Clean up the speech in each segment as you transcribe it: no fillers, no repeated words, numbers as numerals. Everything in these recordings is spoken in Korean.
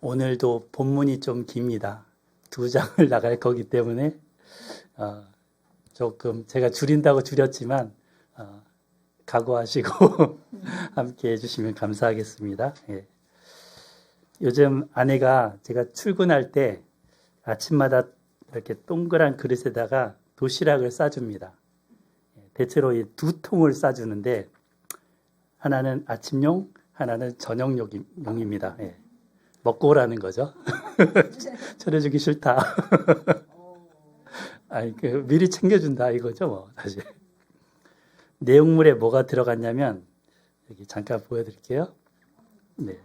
오늘도 본문이 좀 깁니다. 2장을 나갈 거기 때문에 조금 제가 줄인다고 줄였지만 각오하시고 함께 해주시면 감사하겠습니다. 예. 요즘 아내가 제가 출근할 때 아침마다 이렇게 동그란 그릇에다가 도시락을 싸줍니다. 대체로 이 2통을 싸주는데 하나는 아침용, 하나는 저녁용입니다. 예. 먹고 오라는 거죠. 차려주기 싫다. 아니, 미리 챙겨준다 이거죠, 뭐 사실. 내용물에 뭐가 들어갔냐면 여기 잠깐 보여드릴게요. 네,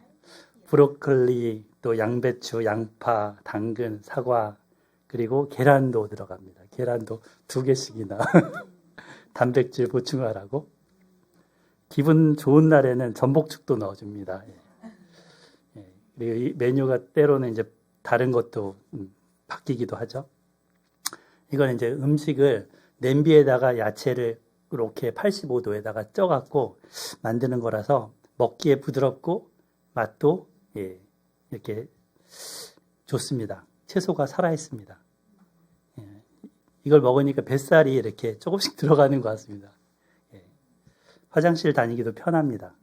브로콜리, 또 양배추, 양파, 당근, 사과, 그리고 계란도 들어갑니다. 계란도 2개씩이나 단백질 보충하라고. 기분 좋은 날에는 전복죽도 넣어줍니다. 예. 그리고 이 메뉴가 때로는 이제 다른 것도 바뀌기도 하죠. 이건 이제 음식을 냄비에다가 야채를 이렇게 85도에다가 쪄갖고 만드는 거라서 먹기에 부드럽고 맛도 이렇게 좋습니다. 채소가 살아있습니다. 이걸 먹으니까 뱃살이 이렇게 조금씩 들어가는 것 같습니다. 화장실 다니기도 편합니다.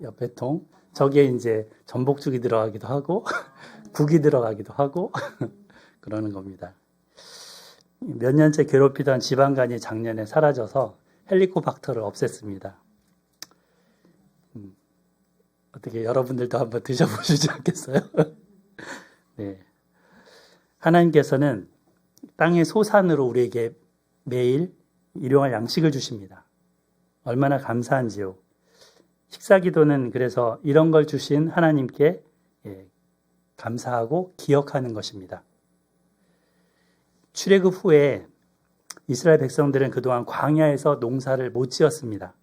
옆에 통. 저기에 이제 전복죽이 들어가기도 하고 국이 들어가기도 하고 그러는 겁니다. 몇 년째 괴롭히던 지방간이 작년에 사라져서 헬리코박터를 없앴습니다. 어떻게 여러분들도 한번 드셔보시지 않겠어요? 네. 하나님께서는 땅의 소산으로 우리에게 매일 일용할 양식을 주십니다. 얼마나 감사한지요. 식사기도는 그래서 이런 걸 주신 하나님께 감사하고 기억하는 것입니다. 출애굽 후에 이스라엘 백성들은 그동안 광야에서 농사를 못 지었습니다.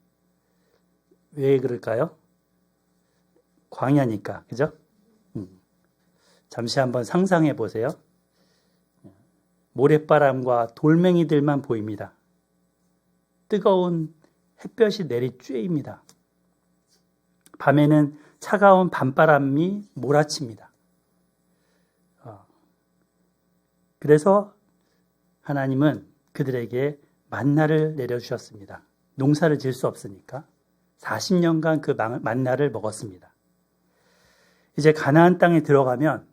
왜 그럴까요? 광야니까, 그죠? 잠시 한번 상상해 보세요. 모래바람과 돌멩이들만 보입니다. 뜨거운 햇볕이 내리쬐입니다. 밤에는 차가운 밤바람이 몰아칩니다. 그래서 하나님은 그들에게 만나를 내려주셨습니다. 농사를 지을 수 없으니까 40년간 그 만나를 먹었습니다. 이제 가나안 땅에 들어가면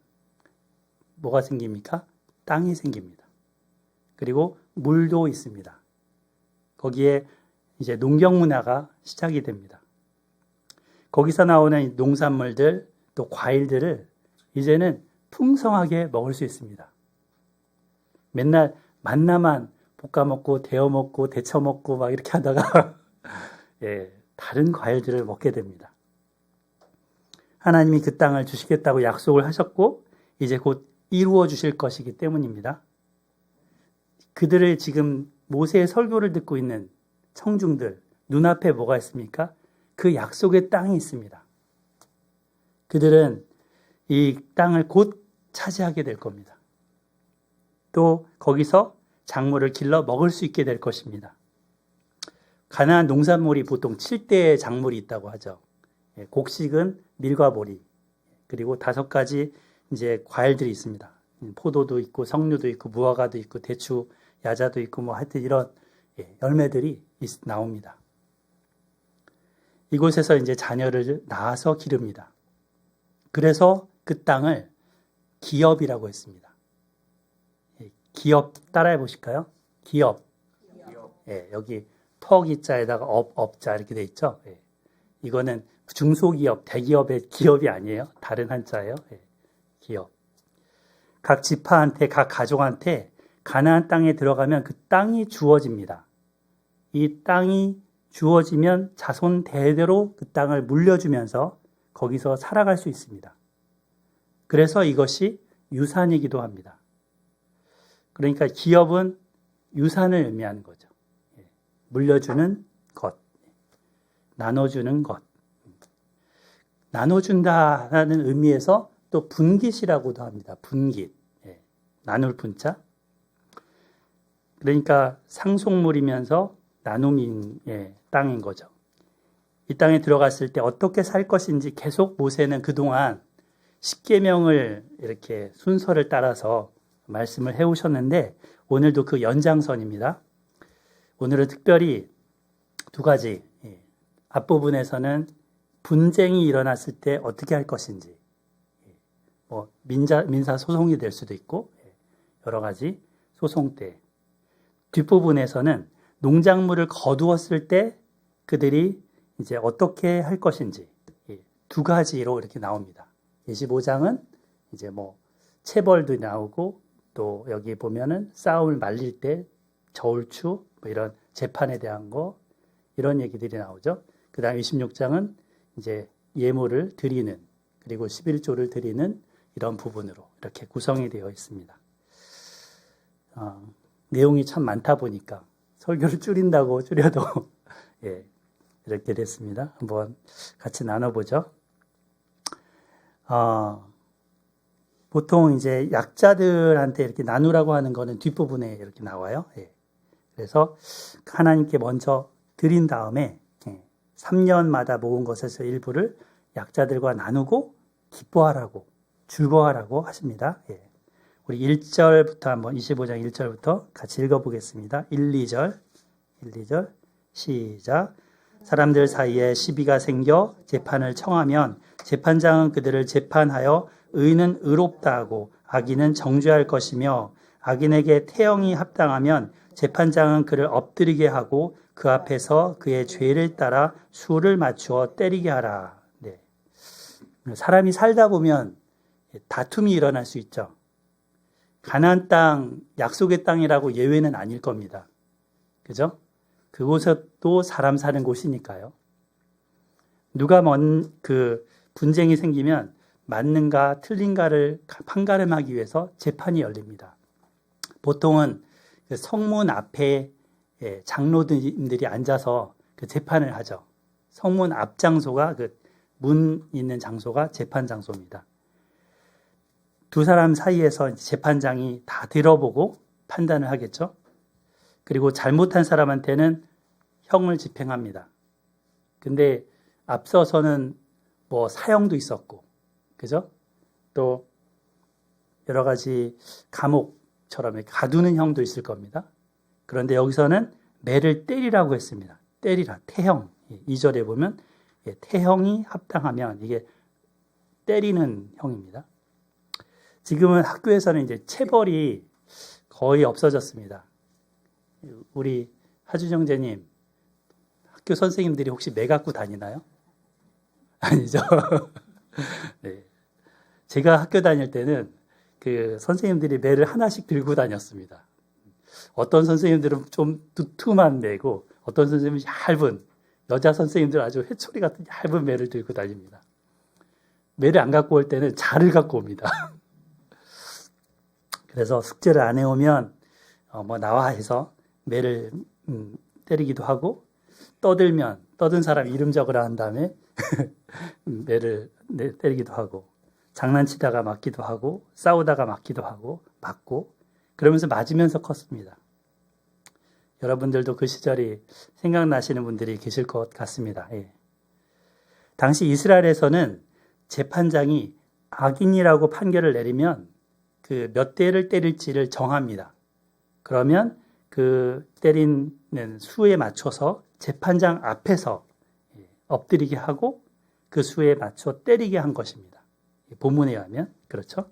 뭐가 생깁니까? 땅이 생깁니다. 그리고 물도 있습니다. 거기에 이제 농경 문화가 시작이 됩니다. 거기서 나오는 농산물들 또 과일들을 이제는 풍성하게 먹을 수 있습니다. 맨날 만나만 볶아 먹고 데워 먹고 데쳐 먹고 막 이렇게 하다가 다른 과일들을 먹게 됩니다. 하나님이 그 땅을 주시겠다고 약속을 하셨고 이제 곧 이루어 주실 것이기 때문입니다. 그들을 지금 모세의 설교를 듣고 있는 청중들 눈앞에 뭐가 있습니까? 그 약속의 땅이 있습니다. 그들은 이 땅을 곧 차지하게 될 겁니다. 또 거기서 작물을 길러 먹을 수 있게 될 것입니다. 가나안 농산물이 보통 7대의 작물이 있다고 하죠. 곡식은 밀과 보리, 그리고 5가지 이제 과일들이 있습니다. 포도도 있고 성류도 있고 무화과도 있고 대추, 야자도 있고 뭐 하여튼 이런 열매들이 나옵니다. 이곳에서 이제 자녀를 낳아서 기릅니다. 그래서 그 땅을 기업이라고 했습니다. 기업 따라해 보실까요? 기업. 여기 턱이자에다가 업자 이렇게 돼 있죠. 이거는 중소기업, 대기업의 기업이 아니에요. 다른 한자예요. 기업. 각 지파한테, 각 가족한테 가나안 땅에 들어가면 그 땅이 주어집니다. 이 땅이 주어지면 자손 대대로 그 땅을 물려주면서 거기서 살아갈 수 있습니다. 그래서 이것이 유산이기도 합니다. 그러니까 기업은 유산을 의미하는 거죠. 물려주는 것, 나눠주는 것. 나눠준다는 의미에서 또 분깃이라고도 합니다. 분깃. 나눌 분자. 그러니까 상속물이면서 나눔의 땅인 거죠. 이 땅에 들어갔을 때 어떻게 살 것인지 계속 모세는 그동안 십계명을 이렇게 순서를 따라서 말씀을 해오셨는데 오늘도 그 연장선입니다. 오늘은 특별히 두 가지, 앞부분에서는 분쟁이 일어났을 때 어떻게 할 것인지, 뭐 민사 소송이 될 수도 있고 여러 가지 소송 때, 뒷부분에서는 농작물을 거두었을 때 그들이 이제 어떻게 할 것인지 두 가지로 이렇게 나옵니다. 25장은 이제 뭐 체벌도 나오고 또 여기 보면은 싸움을 말릴 때 저울추 뭐 이런 재판에 대한 거 이런 얘기들이 나오죠. 그다음 26장은 이제 예물을 드리는 그리고 11조를 드리는 이런 부분으로 이렇게 구성이 되어 있습니다. 내용이 참 많다 보니까 설교를 줄인다고 줄여도 예, 이렇게 됐습니다. 한번 같이 나눠보죠. 보통 이제 약자들한테 이렇게 나누라고 하는 거는 뒷부분에 이렇게 나와요. 예. 그래서 하나님께 먼저 드린 다음에 3년마다 모은 것에서 일부를 약자들과 나누고 기뻐하라고 즐거워하라고 하십니다. 예. 우리 1절부터 한번 25장 1절부터 같이 읽어보겠습니다. 1, 2절 시작. 사람들 사이에 시비가 생겨 재판을 청하면 재판장은 그들을 재판하여 의는 의롭다 하고 악인은 정죄할 것이며 악인에게 태형이 합당하면 재판장은 그를 엎드리게 하고 그 앞에서 그의 죄를 따라 수를 맞추어 때리게 하라. 네. 사람이 살다 보면 다툼이 일어날 수 있죠. 가나안 땅, 약속의 땅이라고 예외는 아닐 겁니다. 그죠? 그곳도 사람 사는 곳이니까요. 누가 분쟁이 생기면 맞는가 틀린가를 판가름하기 위해서 재판이 열립니다. 보통은 성문 앞에 장로들이 앉아서 그 재판을 하죠. 성문 앞 장소가 문 있는 장소가 재판 장소입니다. 두 사람 사이에서 재판장이 다 들어보고 판단을 하겠죠. 그리고 잘못한 사람한테는 형을 집행합니다. 근데 앞서서는 뭐 사형도 있었고, 그죠? 또 여러 가지 감옥처럼 가두는 형도 있을 겁니다. 그런데 여기서는 매를 때리라고 했습니다. 때리라, 태형. 2절에 보면 태형이 합당하면 이게 때리는 형입니다. 지금은 학교에서는 이제 체벌이 거의 없어졌습니다. 우리 하주정재님, 학교 선생님들이 혹시 매 갖고 다니나요? 아니죠. 네. 제가 학교 다닐 때는 그 선생님들이 매를 하나씩 들고 다녔습니다. 어떤 선생님들은 좀 두툼한 매고 어떤 선생님은 얇은, 여자 선생님들 아주 회초리 같은 얇은 매를 들고 다닙니다. 매를 안 갖고 올 때는 자를 갖고 옵니다. 그래서 숙제를 안 해오면 뭐 나와 해서 매를 때리기도 하고, 떠든 사람 이름 적으라 한 다음에 매를 때리기도 하고, 장난치다가 맞기도 하고, 싸우다가 맞기도 하고, 맞고, 그러면서 맞으면서 컸습니다. 여러분들도 그 시절이 생각나시는 분들이 계실 것 같습니다. 예. 당시 이스라엘에서는 재판장이 악인이라고 판결을 내리면 그 몇 대를 때릴지를 정합니다. 그러면 그 때리는 수에 맞춰서 재판장 앞에서 엎드리게 하고 그 수에 맞춰 때리게 한 것입니다. 본문에 의하면 그렇죠.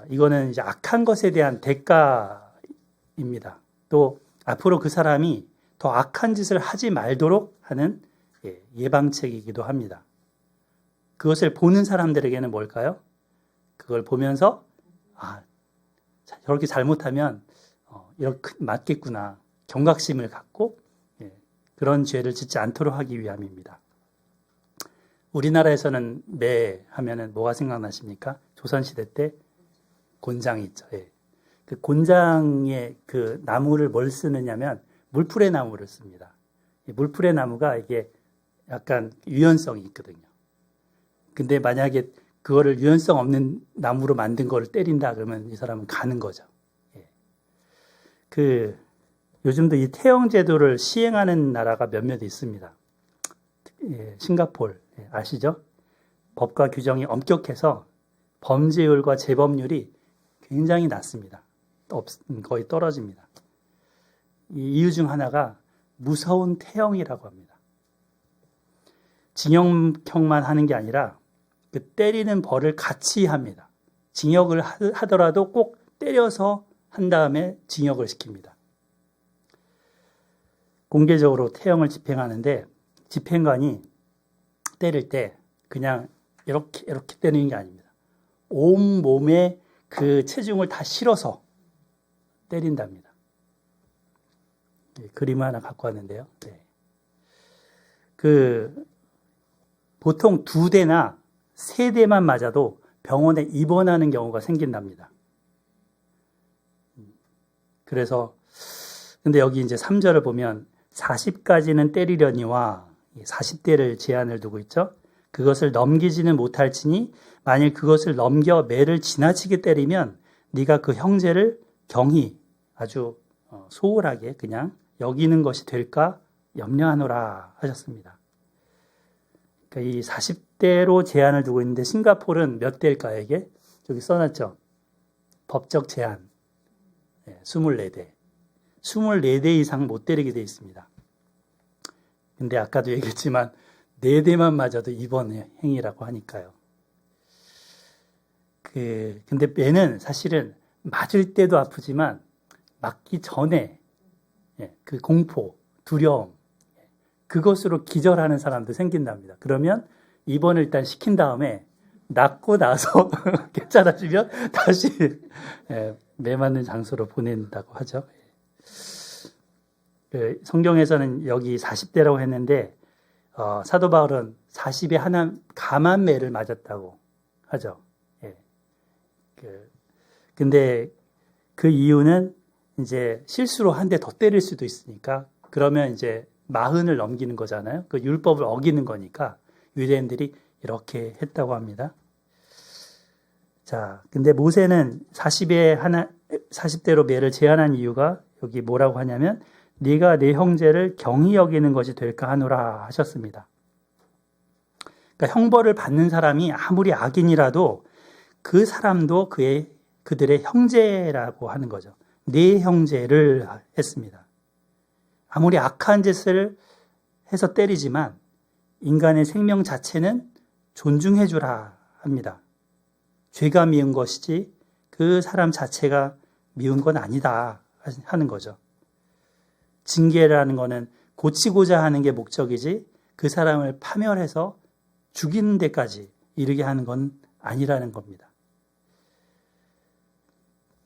이거는 이제 악한 것에 대한 대가입니다. 또 앞으로 그 사람이 더 악한 짓을 하지 말도록 하는 예방책이기도 합니다. 그것을 보는 사람들에게는 뭘까요? 그걸 보면서 저렇게 잘못하면 이렇게 맞겠구나, 경각심을 갖고 그런 죄를 짓지 않도록 하기 위함입니다. 우리나라에서는 매 하면은 뭐가 생각나십니까? 조선시대 때 곤장이 있죠. 그 곤장의 그 나무를 뭘 쓰느냐면 물풀의 나무를 씁니다. 물풀의 나무가 이게 약간 유연성이 있거든요. 근데 만약에 그거를 유연성 없는 나무로 만든 거를 때린다 그러면 이 사람은 가는 거죠. 요즘도 이 태형 제도를 시행하는 나라가 몇몇 있습니다. 싱가포르 아시죠? 법과 규정이 엄격해서 범죄율과 재범률이 굉장히 낮습니다. 거의 떨어집니다. 이 이유 중 하나가 무서운 태형이라고 합니다. 징역형만 하는 게 아니라 그 때리는 벌을 같이 합니다. 징역을 하더라도 꼭 때려서 한 다음에 징역을 시킵니다. 공개적으로 태형을 집행하는데 집행관이 때릴 때 그냥 이렇게 때리는 게 아닙니다. 온 몸에 그 체중을 다 실어서 때린답니다. 그림 하나 갖고 왔는데요. 네. 보통 2대나 3대만 맞아도 병원에 입원하는 경우가 생긴답니다. 그래서 근데 여기 이제 3절을 보면 40까지는 때리려니와 40대를 제한을 두고 있죠. 그것을 넘기지는 못할지니 만일 그것을 넘겨 매를 지나치게 때리면 네가 그 형제를 경히 아주 소홀하게 그냥 여기는 것이 될까 염려하노라 하셨습니다. 그러니까 이 40대로 제한을 두고 있는데 싱가포르는 몇 대일까요 이게? 여기 써놨죠. 법적 제한 24대. 24대 이상 못 때리게 돼 있습니다. 근데 아까도 얘기했지만 4대만 맞아도 입원 행위라고 하니까요. 근데 매는 사실은 맞을 때도 아프지만 맞기 전에 그 공포, 두려움 그것으로 기절하는 사람도 생긴답니다. 그러면 입원을 일단 시킨 다음에 낫고 나서 괜찮아지면 다시 매 맞는 장소로 보낸다고 하죠. 성경에서는 여기 40대라고 했는데 사도 바울은 40에 하나 감한 매를 맞았다고 하죠. 근데 그 이유는 이제 실수로 한 대 더 때릴 수도 있으니까 그러면 이제 40을 넘기는 거잖아요. 그 율법을 어기는 거니까 유대인들이 이렇게 했다고 합니다. 자, 근데 모세는 40대로 매를 제한한 이유가 여기 뭐라고 하냐면 네가 네 형제를 경히 여기는 것이 될까 하노라 하셨습니다. 그러니까 형벌을 받는 사람이 아무리 악인이라도 그 사람도 그들의 형제라고 하는 거죠. 네 형제를 했습니다. 아무리 악한 짓을 해서 때리지만 인간의 생명 자체는 존중해 주라 합니다. 죄가 미운 것이지 그 사람 자체가 미운 건 아니다 하는 거죠. 징계라는 거는 고치고자 하는 게 목적이지 그 사람을 파멸해서 죽이는 데까지 이르게 하는 건 아니라는 겁니다.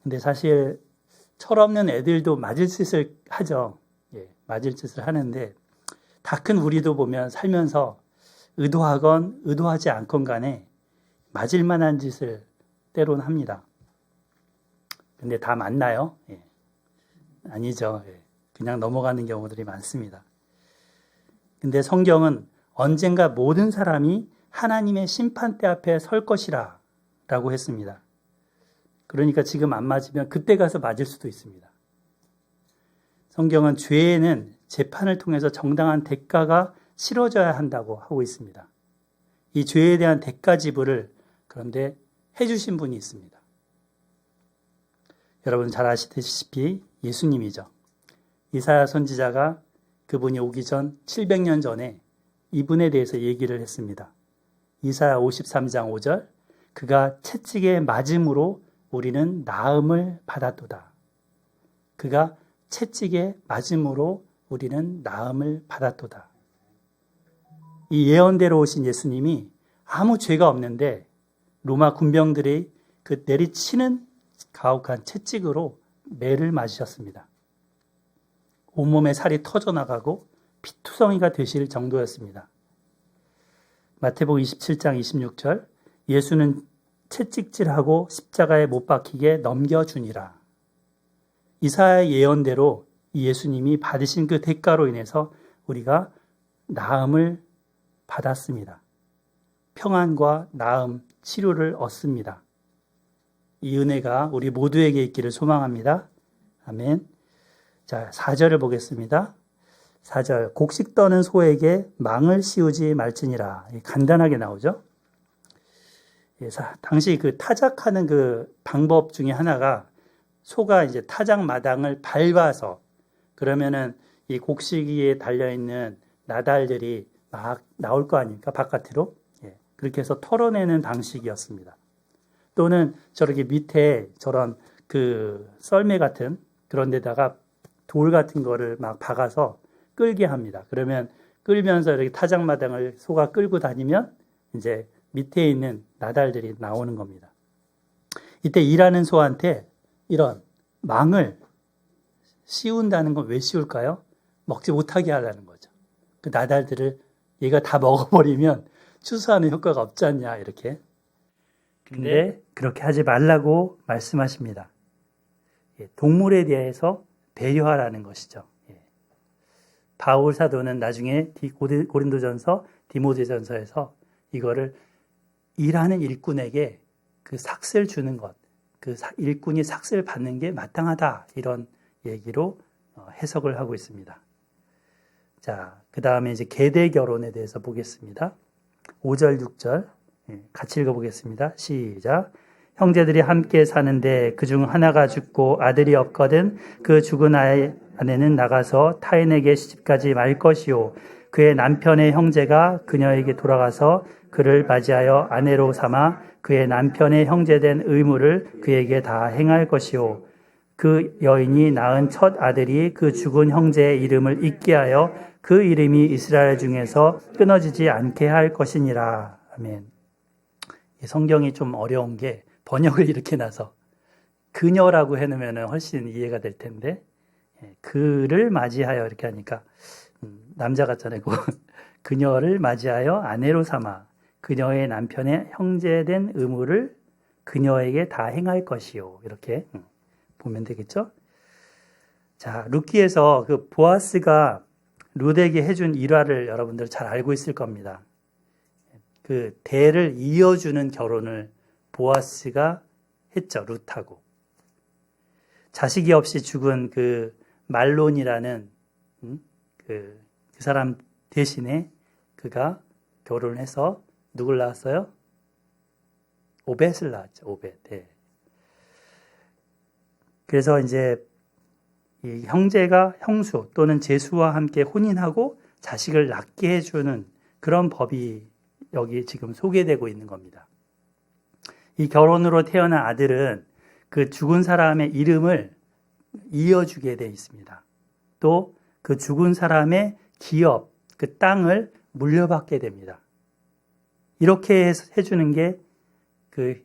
근데 사실 철없는 애들도 맞을 짓을 하죠. 맞을 짓을 하는데 다 큰 우리도 보면 살면서 의도하건 의도하지 않건 간에 맞을 만한 짓을 때론 합니다. 근데 다 맞나요? 아니죠. 그냥 넘어가는 경우들이 많습니다. 근데 성경은 언젠가 모든 사람이 하나님의 심판대 앞에 설 것이라 라고 했습니다. 그러니까 지금 안 맞으면 그때 가서 맞을 수도 있습니다. 성경은 죄에는 재판을 통해서 정당한 대가가 치러져야 한다고 하고 있습니다. 이 죄에 대한 대가 지불을 그런데 해주신 분이 있습니다. 여러분 잘 아시다시피 예수님이죠. 이사야 선지자가 그분이 오기 전 700년 전에 이분에 대해서 얘기를 했습니다. 이사야 53장 5절 그가 채찍에 맞음으로 우리는 나음을 받았도다. 그가 채찍에 맞음으로 우리는 나음을 받았도다. 이 예언대로 오신 예수님이 아무 죄가 없는데 로마 군병들이 그 내리치는 가혹한 채찍으로 매를 맞으셨습니다. 온몸에 살이 터져나가고 피투성이가 되실 정도였습니다. 마태복음 27장 26절 예수는 채찍질하고 십자가에 못 박히게 넘겨주니라. 이사야의 예언대로 예수님이 받으신 그 대가로 인해서 우리가 나음을 받았습니다. 평안과 나음, 치료를 얻습니다. 이 은혜가 우리 모두에게 있기를 소망합니다. 아멘. 자, 4절을 보겠습니다. 4절 곡식 떠는 소에게 망을 씌우지 말지니라. 간단하게 나오죠. 예, 당시 그 타작하는 그 방법 중에 하나가 소가 이제 타작 마당을 밟아서 그러면은 이 곡식위에 달려있는 나달들이 막 나올 거 아닙니까? 바깥으로. 예, 그렇게 해서 털어내는 방식이었습니다. 또는 저렇게 밑에 저런 그 썰매 같은 그런 데다가 돌 같은 거를 막 박아서 끌게 합니다. 그러면 끌면서 이렇게 타작마당을 소가 끌고 다니면 이제 밑에 있는 나달들이 나오는 겁니다. 이때 일하는 소한테 이런 망을 씌운다는 건 왜 씌울까요? 먹지 못하게 하려는 거죠. 그 나달들을 얘가 다 먹어버리면 추수하는 효과가 없지 않냐 이렇게. 근데 그렇게 하지 말라고 말씀하십니다. 동물에 대해서 배려하라는 것이죠. 바울 사도는 나중에 고린도전서, 디모데전서에서 이거를 일하는 일꾼에게 그 삭슬 주는 것, 그 일꾼이 삭슬 받는 게 마땅하다 이런 얘기로 해석을 하고 있습니다. 자, 그 다음에 이제 계대 결혼에 대해서 보겠습니다. 5절, 6절 같이 읽어보겠습니다. 시작. 형제들이 함께 사는데 그중 하나가 죽고 아들이 없거든 그 죽은 아내는 나가서 타인에게 시집가지 말 것이요 그의 남편의 형제가 그녀에게 돌아가서 그를 맞이하여 아내로 삼아 그의 남편의 형제된 의무를 그에게 다 행할 것이요 그 여인이 낳은 첫 아들이 그 죽은 형제의 이름을 잊게 하여 그 이름이 이스라엘 중에서 끊어지지 않게 할 것이니라. 아멘. 성경이 좀 어려운 게 번역을 이렇게 놔서 그녀라고 해놓으면 훨씬 이해가 될 텐데 그를 맞이하여 이렇게 하니까 남자 같잖아요. 그녀를 맞이하여 아내로 삼아 그녀의 남편의 형제된 의무를 그녀에게 다 행할 것이요. 이렇게 보면 되겠죠? 자, 룻기에서 그 보아스가 룻에게 해준 일화를 여러분들 잘 알고 있을 겁니다. 그 대를 이어주는 결혼을 보아스가 했죠. 룻하고. 자식이 없이 죽은 그 말론이라는 그 사람 대신에 그가 결혼을 해서 누굴 낳았어요? 오벳을 낳았죠. 오벳. 네. 그래서 이제 이 형제가 형수 또는 제수와 함께 혼인하고 자식을 낳게 해주는 그런 법이 여기 지금 소개되고 있는 겁니다. 이 결혼으로 태어난 아들은 그 죽은 사람의 이름을 이어주게 되어 있습니다. 또 그 죽은 사람의 기업, 그 땅을 물려받게 됩니다. 이렇게 해주는 게 그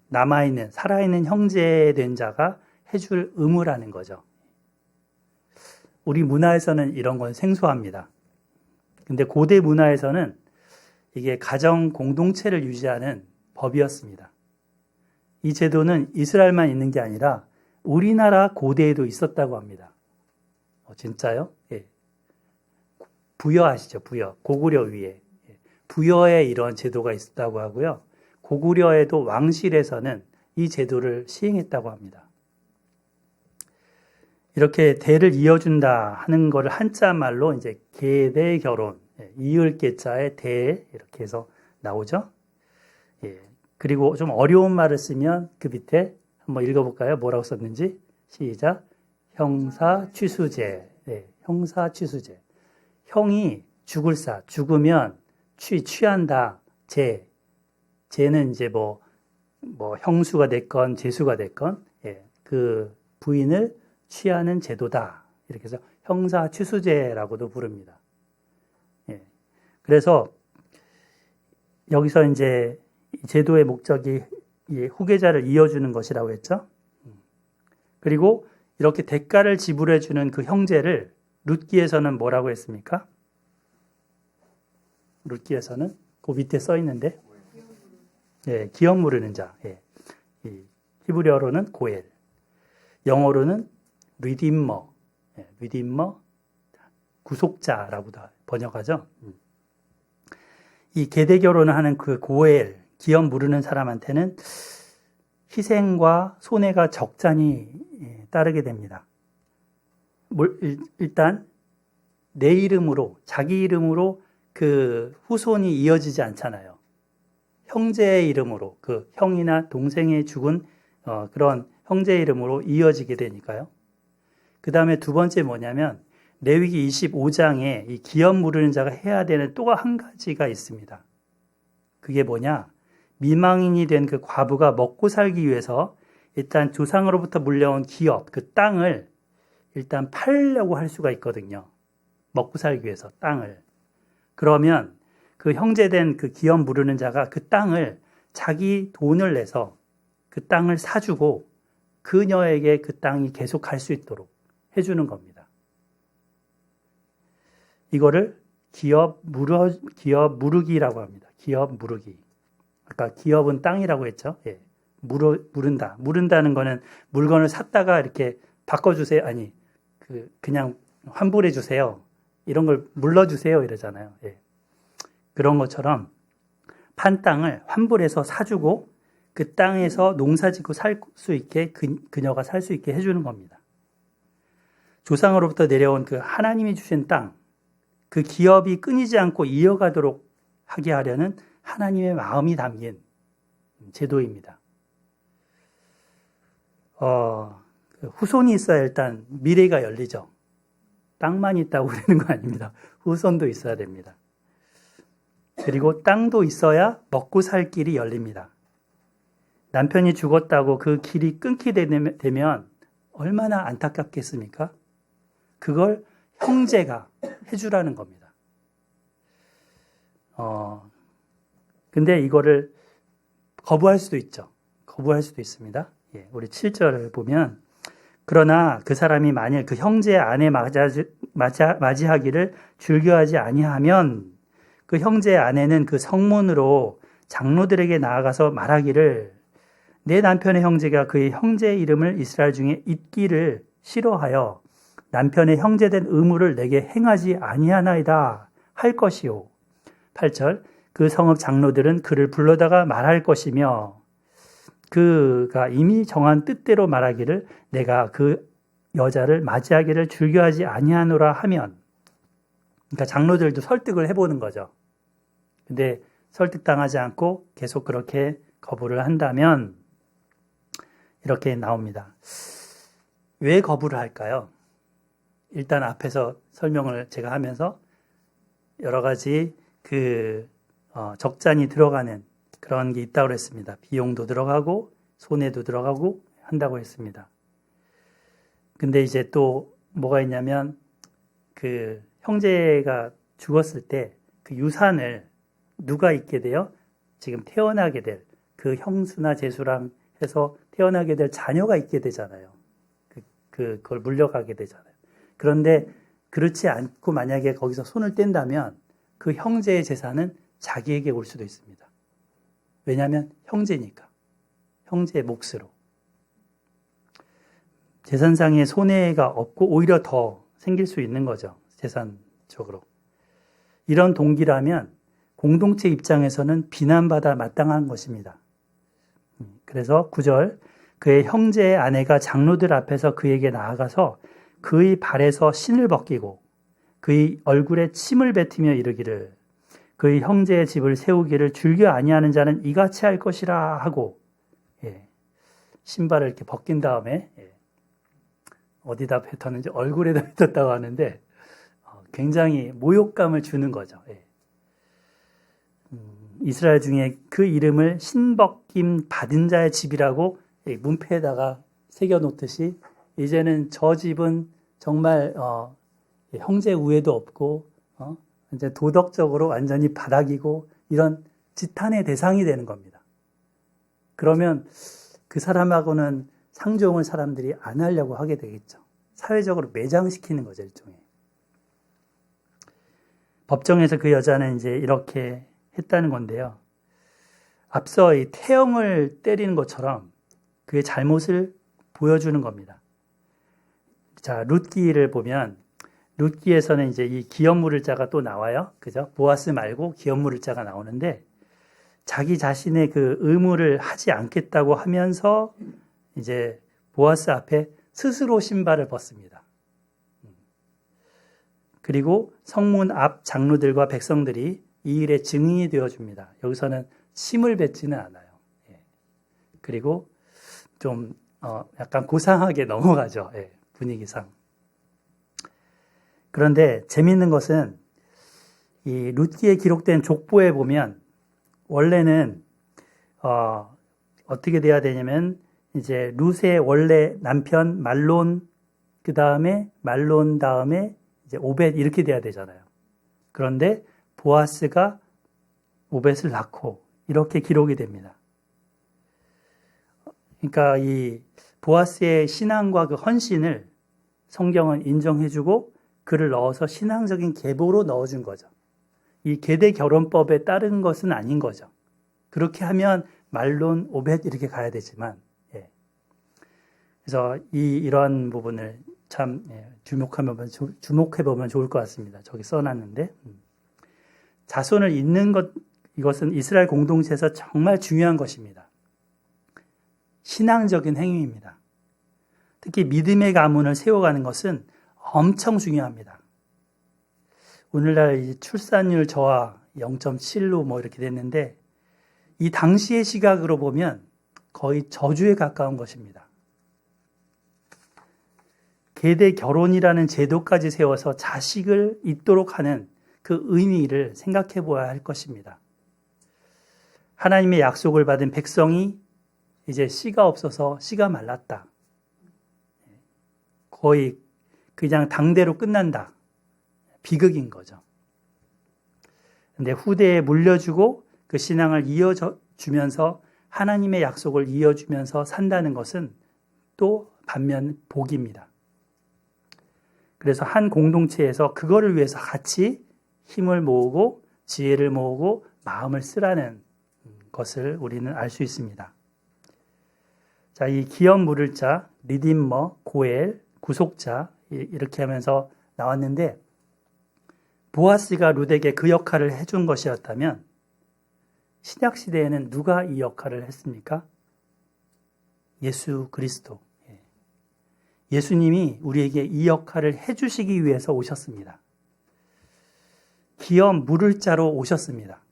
남아있는 살아있는 형제된 자가 해줄 의무라는 거죠. 우리 문화에서는 이런 건 생소합니다. 근데 고대 문화에서는 이게 가정 공동체를 유지하는 법이었습니다. 이 제도는 이스라엘만 있는 게 아니라 우리나라 고대에도 있었다고 합니다. 진짜요? 예. 부여 아시죠? 부여. 고구려 위에. 부여에 이런 제도가 있었다고 하고요. 고구려에도 왕실에서는 이 제도를 시행했다고 합니다. 이렇게 대를 이어준다 하는 것을 한자 말로 이제 계대 결혼, 이을 계자에 대 이렇게 해서 나오죠. 예. 그리고 좀 어려운 말을 쓰면 그 밑에 한번 읽어볼까요? 뭐라고 썼는지 시작. 형사취수제. 네, 형사취수제. 형이 죽을사, 죽으면 취한다. 제는 이제 뭐 형수가 됐건 제수가 됐건 그 부인을 취하는 제도다. 이렇게 해서 형사취수제라고도 부릅니다. 예. 그래서 여기서 이제 제도의 목적이 후계자를 이어주는 것이라고 했죠. 그리고 이렇게 대가를 지불해주는 그 형제를 룻기에서는 뭐라고 했습니까? 룻기에서는 그 밑에 써 있는데, 기업 물으는 자. 히브리어로는 고엘, 영어로는 리디머, 리디머, 구속자라고도 번역하죠. 이 계대 결혼을 하는 그 고엘, 기업 물으는 사람한테는 희생과 손해가 적잖이 따르게 됩니다. 일단 내 이름으로, 자기 이름으로 그 후손이 이어지지 않잖아요. 형제의 이름으로, 그 형이나 동생의 죽은 그런 형제의 이름으로 이어지게 되니까요. 그 다음에 두 번째 뭐냐면 레위기 25장에 이 기업 물으는 자가 해야 되는 또 한 가지가 있습니다. 그게 뭐냐? 미망인이 된 그 과부가 먹고 살기 위해서 일단 조상으로부터 물려온 기업, 그 땅을 일단 팔려고 할 수가 있거든요. 먹고 살기 위해서 땅을. 그러면 그 형제된 그 기업 물으는 자가 그 땅을 자기 돈을 내서 그 땅을 사주고 그녀에게 그 땅이 계속 갈 수 있도록 해주는 겁니다. 이거를 기업 무르기라고 합니다. 기업 무르기. 아까 기업은 땅이라고 했죠. 예. 무른다. 무른다는 거는 물건을 샀다가 이렇게 바꿔주세요. 아니, 그냥 환불해 주세요. 이런 걸 물러주세요. 이러잖아요. 예. 그런 것처럼 판 땅을 환불해서 사주고 그 땅에서 농사 짓고 살 수 있게 그녀가 살 수 있게 해주는 겁니다. 조상으로부터 내려온 그 하나님이 주신 땅, 그 기업이 끊이지 않고 이어가도록 하게 하려는 하나님의 마음이 담긴 제도입니다. 후손이 있어야 일단 미래가 열리죠. 땅만 있다고 그러는 거 아닙니다. 후손도 있어야 됩니다. 그리고 땅도 있어야 먹고 살 길이 열립니다. 남편이 죽었다고 그 길이 끊게 되면 얼마나 안타깝겠습니까? 그걸 형제가 해주라는 겁니다. 근데 이거를 거부할 수도 있죠. 거부할 수도 있습니다. 예, 우리 7절을 보면 그러나 그 사람이 만일 그 형제의 아내 맞이하기를 즐겨하지 아니하면 그 형제의 아내는 그 성문으로 장로들에게 나아가서 말하기를 내 남편의 형제가 그의 형제의 이름을 이스라엘 중에 잊기를 싫어하여 남편의 형제된 의무를 내게 행하지 아니하나이다 할 것이요. 8절 그 성읍 장로들은 그를 불러다가 말할 것이며 그가 이미 정한 뜻대로 말하기를 내가 그 여자를 맞이하기를 즐겨하지 아니하노라 하면, 그러니까 장로들도 설득을 해보는 거죠. 근데 설득당하지 않고 계속 그렇게 거부를 한다면 이렇게 나옵니다. 왜 거부를 할까요? 일단 앞에서 설명을 제가 하면서 여러 가지 적잖이 들어가는 그런 게 있다고 그랬습니다. 비용도 들어가고 손해도 들어가고 한다고 했습니다. 근데 이제 또 뭐가 있냐면 그 형제가 죽었을 때 그 유산을 누가 있게 돼요? 지금 태어나게 될 그 형수나 제수랑 해서 태어나게 될 자녀가 있게 되잖아요. 그걸 물려가게 되잖아요. 그런데 그렇지 않고 만약에 거기서 손을 뗀다면 그 형제의 재산은 자기에게 올 수도 있습니다. 왜냐하면 형제니까. 형제의 몫으로. 재산상의 손해가 없고 오히려 더 생길 수 있는 거죠. 재산적으로. 이런 동기라면 공동체 입장에서는 비난받아 마땅한 것입니다. 그래서 9절 그의 형제의 아내가 장로들 앞에서 그에게 나아가서 그의 발에서 신을 벗기고 그의 얼굴에 침을 뱉으며 이르기를 그의 형제의 집을 세우기를 즐겨 아니하는 자는 이같이 할 것이라 하고, 신발을 이렇게 벗긴 다음에 어디다 뱉었는지 얼굴에다 뱉었다고 하는데 굉장히 모욕감을 주는 거죠. 이스라엘 중에 그 이름을 신벗김 받은 자의 집이라고 문패에다가 새겨놓듯이 이제는 저 집은 정말 형제 우애도 없고 이제 도덕적으로 완전히 바닥이고 이런 지탄의 대상이 되는 겁니다. 그러면 그 사람하고는 상종을 사람들이 안 하려고 하게 되겠죠. 사회적으로 매장시키는 거죠, 일종의. 법정에서 그 여자는 이제 이렇게 했다는 건데요. 앞서 이 태형을 때리는 것처럼 그의 잘못을 보여주는 겁니다. 자, 룻기를 보면 룻기에서는 이제 이 기업 물을 자가 또 나와요. 그죠? 보아스 말고 기업 물을 자가 나오는데 자기 자신의 그 의무를 하지 않겠다고 하면서 이제 보아스 앞에 스스로 신발을 벗습니다. 그리고 성문 앞 장로들과 백성들이 이 일의 증인이 되어줍니다. 여기서는 침을 뱉지는 않아요. 예. 그리고 좀 약간 고상하게 넘어가죠. 예, 분위기상. 그런데 재미있는 것은 이 룻기에 기록된 족보에 보면 원래는 어떻게 돼야 되냐면 이제 룻의 원래 남편 말론 그 다음에 말론 다음에 이제 오벳 이렇게 돼야 되잖아요. 그런데 보아스가 오벳을 낳고 이렇게 기록이 됩니다. 그러니까 이 보아스의 신앙과 그 헌신을 성경은 인정해주고 그를 넣어서 신앙적인 계보로 넣어준 거죠. 이 계대 결혼법에 따른 것은 아닌 거죠. 그렇게 하면 말론, 오벳 이렇게 가야 되지만, 예. 그래서 이러한 부분을 참 주목해보면 좋을 것 같습니다. 저기 써놨는데 자손을 잇는 이것은 이스라엘 공동체에서 정말 중요한 것입니다. 신앙적인 행위입니다. 특히 믿음의 가문을 세워가는 것은 엄청 중요합니다. 오늘날 출산율 저하 0.7로 뭐 이렇게 됐는데 이 당시의 시각으로 보면 거의 저주에 가까운 것입니다. 계대 결혼이라는 제도까지 세워서 자식을 잇도록 하는 그 의미를 생각해 보아야 할 것입니다. 하나님의 약속을 받은 백성이 이제 씨가 없어서 씨가 말랐다. 거의 그냥 당대로 끝난다. 비극인 거죠. 근데 후대에 물려주고 그 신앙을 이어주면서 하나님의 약속을 이어주면서 산다는 것은 또 반면 복입니다. 그래서 한 공동체에서 그거를 위해서 같이 힘을 모으고 지혜를 모으고 마음을 쓰라는 것을 우리는 알 수 있습니다. 자, 이 기업 물을 자, 리디머, 고엘, 구속자 이렇게 하면서 나왔는데 보아스가 룻에게 그 역할을 해준 것이었다면 신약 시대에는 누가 이 역할을 했습니까? 예수 그리스도. 예수님이 우리에게 이 역할을 해주시기 위해서 오셨습니다. 기업 물을 자로 오셨습니다.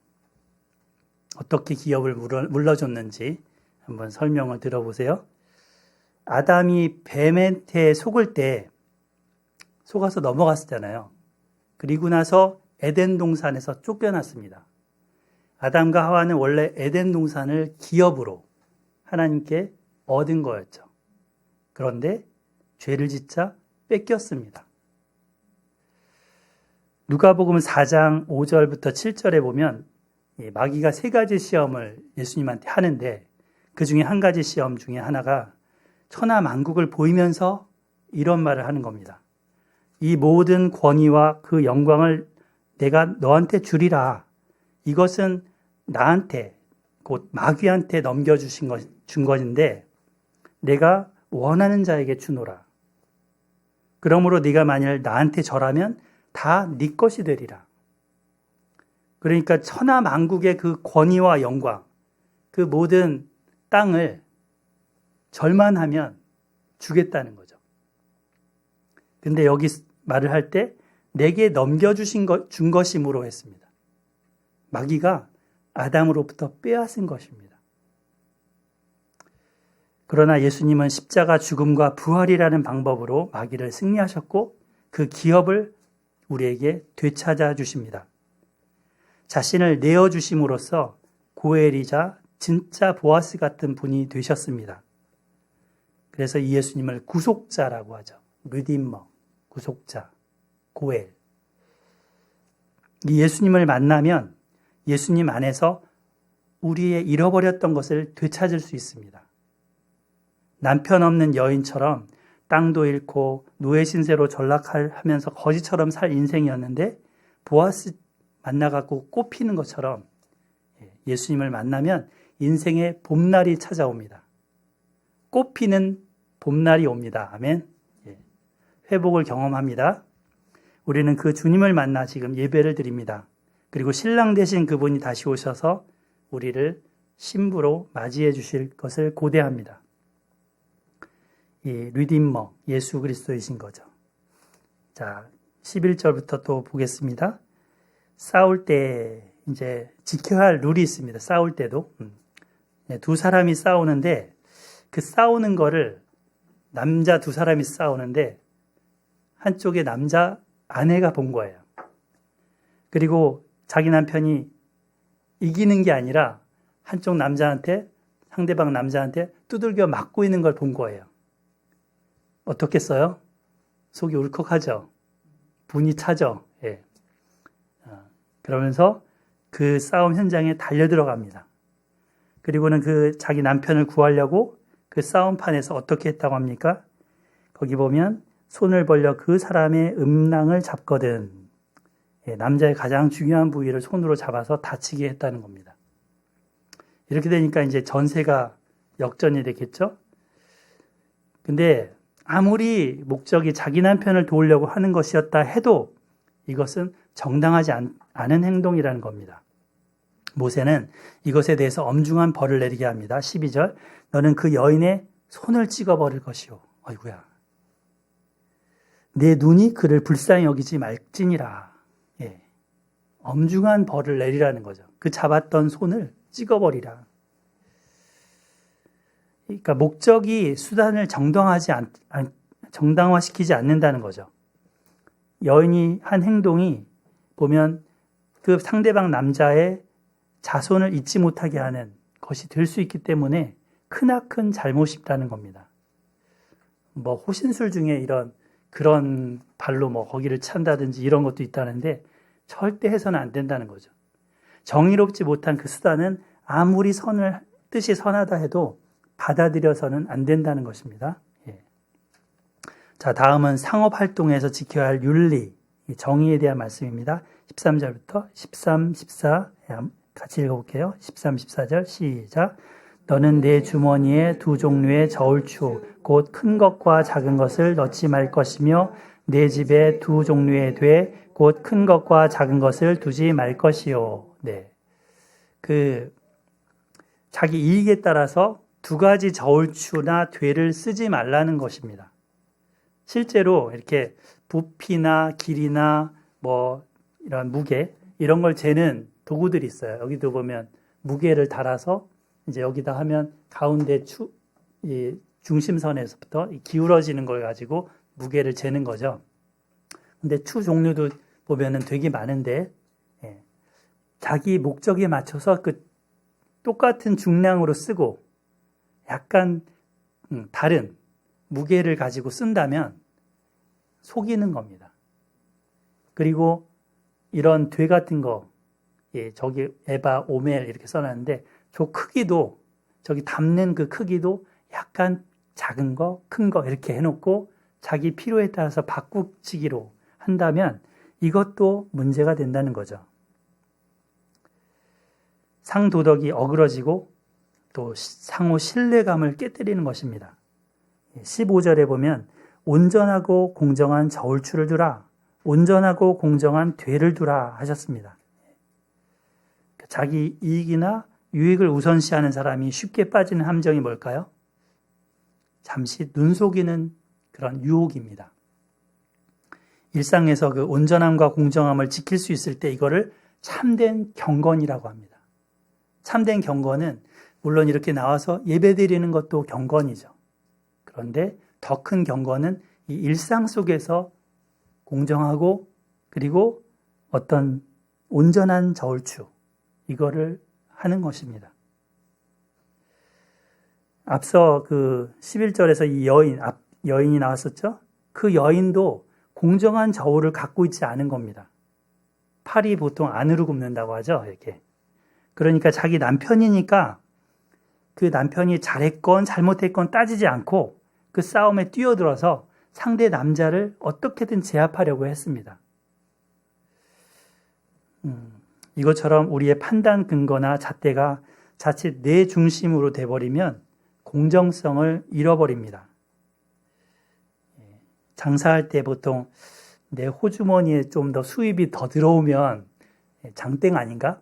어떻게 기업을 물러줬는지 한번 설명을 들어보세요. 아담이 뱀한테 속을 때 속아서 넘어갔었잖아요. 그리고 나서 에덴 동산에서 쫓겨났습니다. 아담과 하와는 원래 에덴 동산을 기업으로 하나님께 얻은 거였죠. 그런데 죄를 짓자 뺏겼습니다. 누가복음 4장 5절부터 7절에 보면 마귀가 3가지 시험을 예수님한테 하는데 그 중에 한 가지 시험 중에 하나가 천하만국을 보이면서 이런 말을 하는 겁니다. 이 모든 권위와 그 영광을 내가 너한테 주리라. 이것은 나한테 곧 마귀한테 준 것인데 내가 원하는 자에게 주노라. 그러므로 네가 만일 나한테 절하면 다 네 것이 되리라. 그러니까 천하만국의 그 권위와 영광, 그 모든 땅을 절만 하면 주겠다는 거죠. 근데 여기 말을 할 때 내게 준 것이므로 했습니다. 마귀가 아담으로부터 빼앗은 것입니다. 그러나 예수님은 십자가 죽음과 부활이라는 방법으로 마귀를 승리하셨고 그 기업을 우리에게 되찾아 주십니다. 자신을 내어주심으로써 고엘이자 진짜 보아스 같은 분이 되셨습니다. 그래서 이 예수님을 구속자라고 하죠. 리디머, 구속자, 고엘. 이 예수님을 만나면 예수님 안에서 우리의 잃어버렸던 것을 되찾을 수 있습니다. 남편 없는 여인처럼 땅도 잃고 노예 신세로 전락하면서 거지처럼 살 인생이었는데 보아스 만나갖고 꽃피는 것처럼 예수님을 만나면 인생의 봄날이 찾아옵니다. 꽃피는 봄날이 옵니다. 아멘. 회복을 경험합니다. 우리는 그 주님을 만나 지금 예배를 드립니다. 그리고 신랑 되신 그분이 다시 오셔서 우리를 신부로 맞이해 주실 것을 고대합니다. 이 리디머, 예수 그리스도이신 거죠. 자, 11절부터 또 보겠습니다. 싸울 때 이제 지켜야 할 룰이 있습니다. 싸울 때도. 두 사람이 싸우는데 그 싸우는 거를 남자 두 사람이 싸우는데 한쪽에 남자 아내가 본 거예요. 그리고 자기 남편이 이기는 게 아니라 한쪽 남자한테 상대방 남자한테 두들겨 맞고 있는 걸 본 거예요. 어떻겠어요? 속이 울컥하죠. 분이 차죠. 예. 그러면서 그 싸움 현장에 달려 들어갑니다. 그리고는 그 자기 남편을 구하려고 그 싸움판에서 어떻게 했다고 합니까? 거기 보면 손을 벌려 그 사람의 음낭을 잡거든. 예, 남자의 가장 중요한 부위를 손으로 잡아서 다치게 했다는 겁니다. 이렇게 되니까 이제 전세가 역전이 되겠죠? 근데 아무리 목적이 자기 남편을 도우려고 하는 것이었다 해도 이것은 정당하지 않은 행동이라는 겁니다. 모세는 이것에 대해서 엄중한 벌을 내리게 합니다. 12절 너는 그 여인의 손을 찍어버릴 것이오. 아이고야. 내 눈이 그를 불쌍히 여기지 말지니라. 예. 엄중한 벌을 내리라는 거죠. 그 잡았던 손을 찍어버리라. 그러니까 목적이 수단을 정당화시키지 않는다는 거죠. 여인이 한 행동이 보면 그 상대방 남자의 자손을 잊지 못하게 하는 것이 될 수 있기 때문에 크나큰 잘못이라는 겁니다. 뭐 호신술 중에 그런 발로 뭐 거기를 찬다든지 이런 것도 있다는데 절대 해서는 안 된다는 거죠. 정의롭지 못한 그 수단은 아무리 뜻이 선하다 해도 받아들여서는 안 된다는 것입니다. 예. 자, 다음은 상업활동에서 지켜야 할 윤리, 정의에 대한 말씀입니다. 13절부터 13, 14 같이 읽어볼게요. 13, 14절 시작. 너는 내 주머니에 두 종류의 저울추 곧 큰 것과 작은 것을 넣지 말 것이며 내 집에 두 종류의 돼 곧 큰 것과 작은 것을 두지 말 것이요. 네. 자기 이익에 따라서 두 가지 저울추나 되를 쓰지 말라는 것입니다. 실제로 이렇게 부피나 길이나 뭐 이런 무게 이런 걸 재는 도구들이 있어요. 여기도 보면 무게를 달아서 이제 여기다 하면 가운데 이 중심선에서부터 기울어지는 걸 가지고 무게를 재는 거죠. 근데 추 종류도 보면은 되게 많은데 예. 자기 목적에 맞춰서 그 똑같은 중량으로 쓰고 약간 다른 무게를 가지고 쓴다면 속이는 겁니다. 그리고 이런 돼 같은 거, 예, 저기 에바, 오멜 이렇게 써놨는데 저 크기도 저기 담는 그 크기도 약간 작은 거, 큰 거 이렇게 해놓고 자기 필요에 따라서 바꾸치기로 한다면 이것도 문제가 된다는 거죠. 상도덕이 어그러지고 또 상호 신뢰감을 깨뜨리는 것입니다. 15절에 보면 온전하고 공정한 저울추를 두라, 온전하고 공정한 되를 두라 하셨습니다. 자기 이익이나 유익을 우선시하는 사람이 쉽게 빠지는 함정이 뭘까요? 잠시 눈 속이는 그런 유혹입니다. 일상에서 그 온전함과 공정함을 지킬 수 있을 때 이거를 참된 경건이라고 합니다. 참된 경건은 물론 이렇게 나와서 예배드리는 것도 경건이죠. 그런데 더 큰 경건은 이 일상 속에서 공정하고 그리고 어떤 온전한 저울추 이거를 하는 것입니다. 앞서 그 11절에서 이 여인이 나왔었죠? 그 여인도 공정한 저울을 갖고 있지 않은 겁니다. 팔이 보통 안으로 굽는다고 하죠, 이렇게. 그러니까 자기 남편이니까 그 남편이 잘했건 잘못했건 따지지 않고 그 싸움에 뛰어들어서 상대 남자를 어떻게든 제압하려고 했습니다. 이것처럼 우리의 판단 근거나 잣대가 자칫 내 중심으로 돼버리면 공정성을 잃어버립니다. 장사할 때 보통 내 호주머니에 좀 더 수입이 더 들어오면 장땡 아닌가?